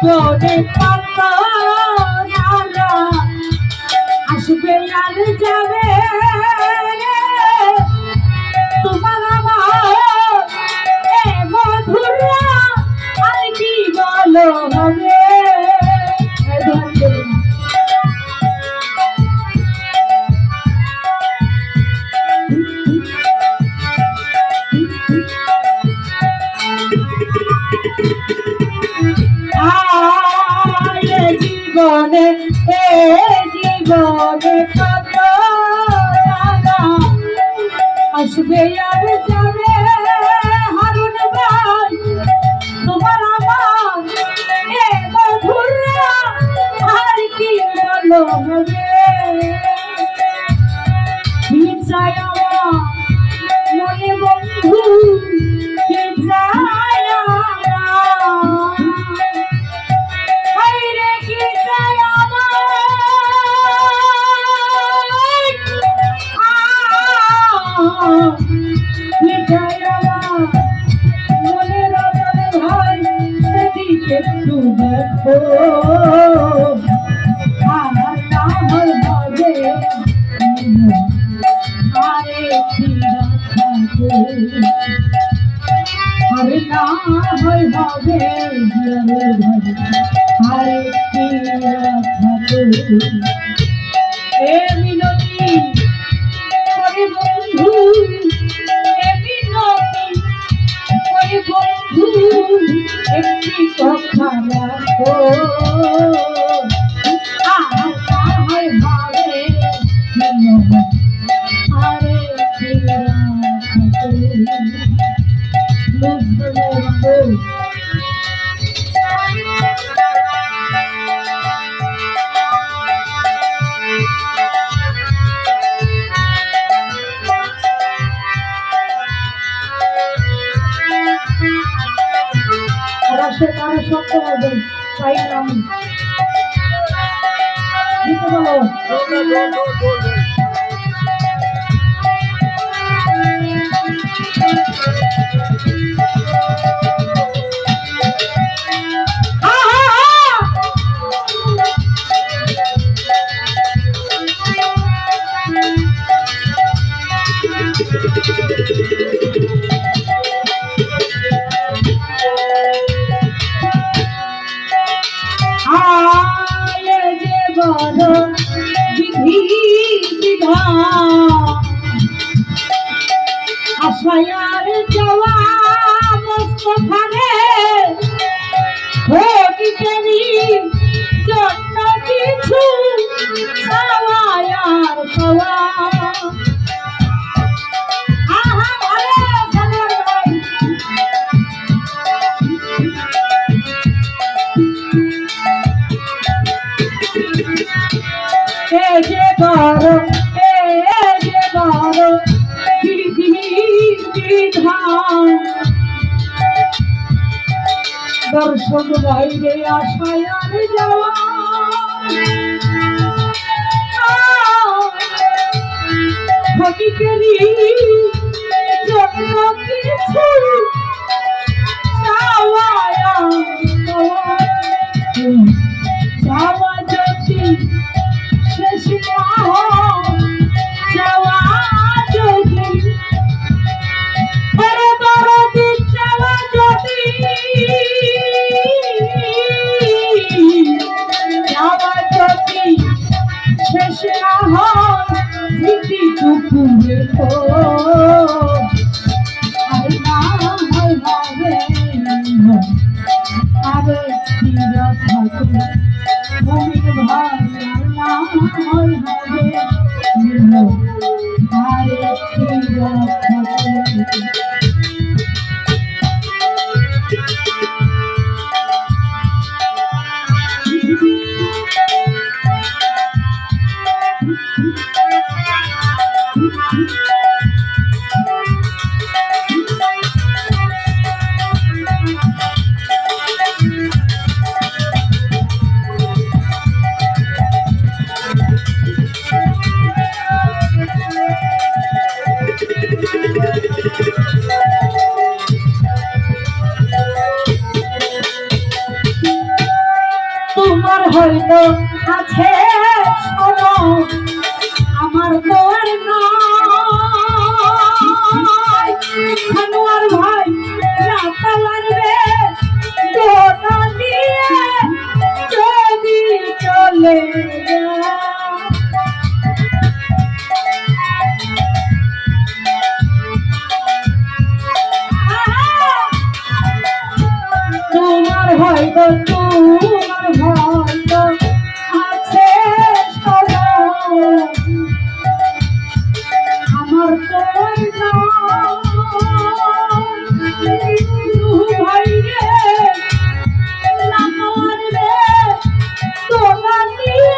জীবনে কত জ্বালা আসবে আর যাবে তোমার আমার এ মধুরা আর কি বলো হবে জীবনে জীবনে কত আসবে আর যাবে হারুন ভাই তোমার আমার এ মধুরা আর কি বলো হবে চাই আমার মনে বন্ধু কি চাই একটু দেখো আর না হয় হবে আরে আরে না হয় হবে আরে এ মিনতি করে বন্ধু এ মিনতি করে বন্ধু একটি কথা রাখো আরে ভাবে আরে রাশের কানে শক্ত হবে তাই নাম দিতে বলো আশায়ার যাওয়া মোস্তফারে ভোগিতেরি জন্য কিছু সাওয়ায়ার পাওয়া যে বড় দর্শক বাইরে আশায় আর যাওয়া ফকিরেরই জন্য কিছু চাওয়া যদি শেষ না চাওয়া যদি বড় বড় দিন চাওয়া যদি চাওয়া যদি শেষ না হয় স্মৃতিটুকু রেখো আর না হয় ভাবে আরে চিরা থাকো মমিন ভাই আর না হয় ভাবে আরে চিরা থাকো হয়তো আছে শোনো আমার তো আর নাই সানোয়ার ভাই রাতা লাগবে দোনা দিয়ে যদি চলে তোমার হয়তো তোমার হয়তো আছে আমার তো ভাই রে আমার রে তোলা দিয়ে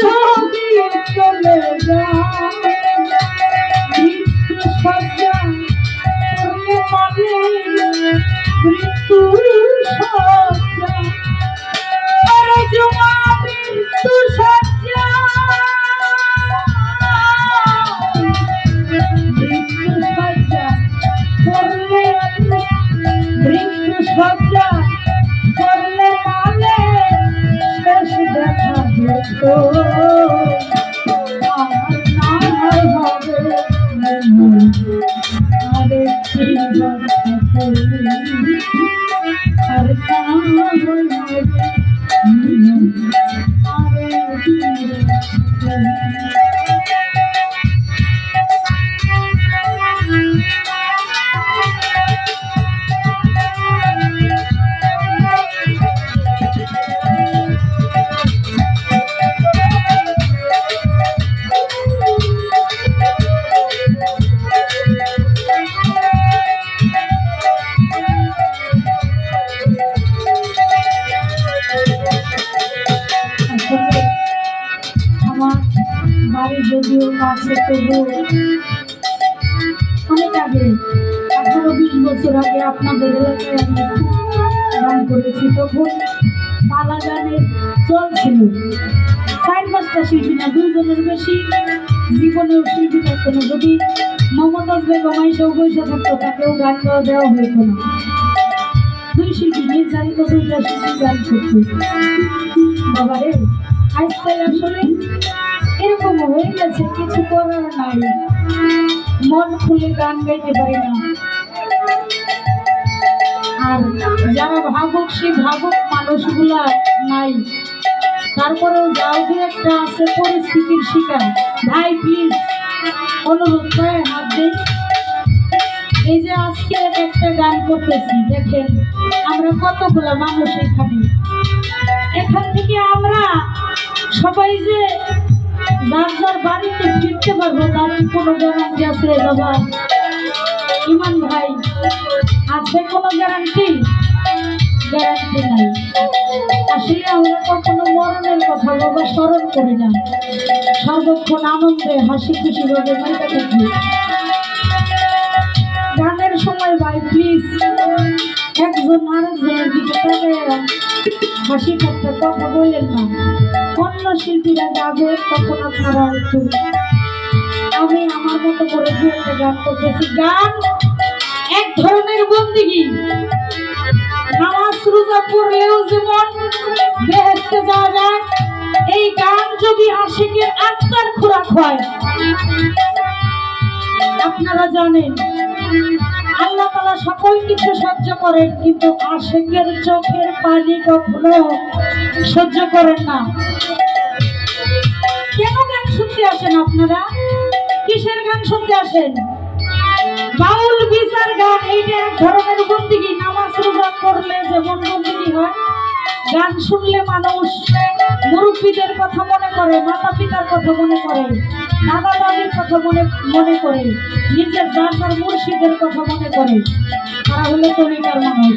যদি চলে যা মৃত্যু সজ্জা মৃত্যু সজ্জা আরে জমা মৃত্যু সজ্জা মৃত্যু সজ্জা করলে মৃত্যু সজ্জা করলে মানে শেষ দেখা হতো আমার নাম হবে আরেকটি আর কাম হবে আমার বাড়ি যদিও কাছে তবু অনেক আগে 18-20 বছর আগে আপনাদের এলাকায় আমি গান করেছি তখন পালা গানের চল ছিল 4-5টা শিল্পী না 2 জনের বেশি জীবনেও শিল্পী থাকতো না যদি মমতাজ বেগম আইসাও বসে থাকতো তাকেও গান গাওয়া দেওয়া হতো না 2 শিল্পী নির্ধারিত 2টা শিল্পী গান করতো বাবারে আজকাল আসলে এরকম হয়ে গেছে কিছু করার নাই মন খুলে গান গাইতে পারি না আর যারা ভাবুক সেই ভাবুক মানুষগুলা নাই তারপরেও যাও দু একটা আছে পরিস্থিতির শিকার ভাই প্লিজ অনুরোধ করে হাত দিন এই যে আজকে একটা গান করতেছি দেখেন আমরা কতগুলা মানুষ এখান থেকে আমরা সবাই যে যার যার বাড়িতে ফিরতে পারবো তার কোনো গ্যারান্টি আছে বাবা ইমান ভাই আছে কোনো গ্যারান্টি গ্যারান্টি নাই আসলে আমরা কখনো মরণের কথা বাবা স্মরণ করি না সর্বক্ষণ আনন্দে হাসি খুশি ভাবে মেতে থাকি গানের সময় ভাই প্লিজ একজন আরেকজনের দিকে তাকায় হাসি ঠাট্টা কথা বললেন না অন্য শিল্পীরা গাবে তখন আপনারা একটু আমি আমার মতো করে দু একটা গান করতেছি গান এক ধরনের বন্দিগি নামাজ রোজা পড়লেও যেমন বেহেশতে যাওয়া যায় এই গান যদি আশিকের আত্মার খোরাক হয় আপনারা জানেন আল্লাহ তাআলা সকল কিছু সহ্য করেন কিন্তু আশিকের চোখের পানি কখনো সহ্য করেন না কেন গান শুনতে আসেন আপনারা কিসের গান শুনতে আসেন বাউল বিচার গান এইটা এক ধরনের বন্দিগি নামাজ রোজা করলে যেমন বন্দিগি হয় গান শুনলে মানুষ মুরব্বীদের কথা মনে করে মাতা পিতার কথা মনে করে দাদা দাদির কথা মনে করে নিজের দাদার মুর্শিদের কথা মনে করে তারা হলো তরিকার মানুষ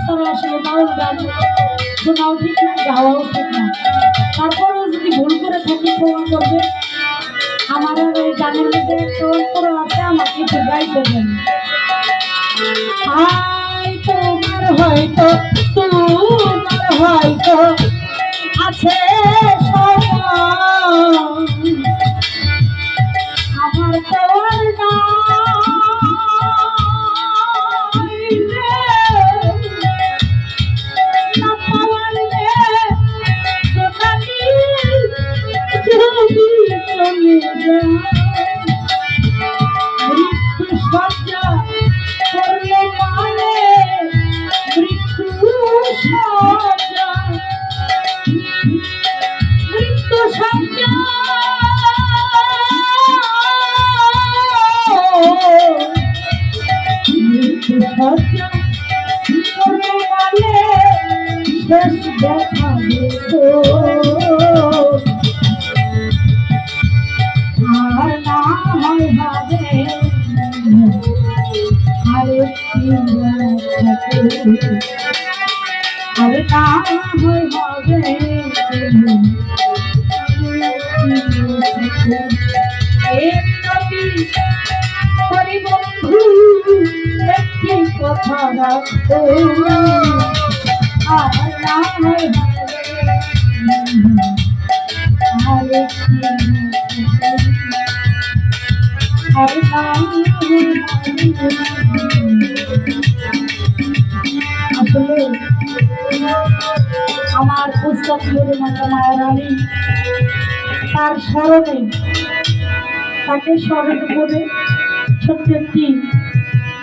তারা আসলে বাউল গান শোনাও ঠিক না গাওয়াও ঠিক না তারপরেও যদি ভুল করে থাকি ক্ষমা করবে আমার এই গানের মধ্যে একটা অন্তর আছে আমাকে একটু গাইতে দেন আই তোমার হয়তো আছে আমার তোর না পাওয়ার শেষ দেখা দেখো আর না হয় হবে আরেকটি আর না হয় হবে বন্ধু একটি কথা রাখো আর না হয় আসলে আমার পুস্তক মাতা মায়ারানী তার স্মরণে তাকে স্মরণ করে ছোট্ট একটি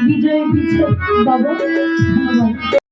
বিজয় বিচ্ছেদ দেব। ধন্যবাদ।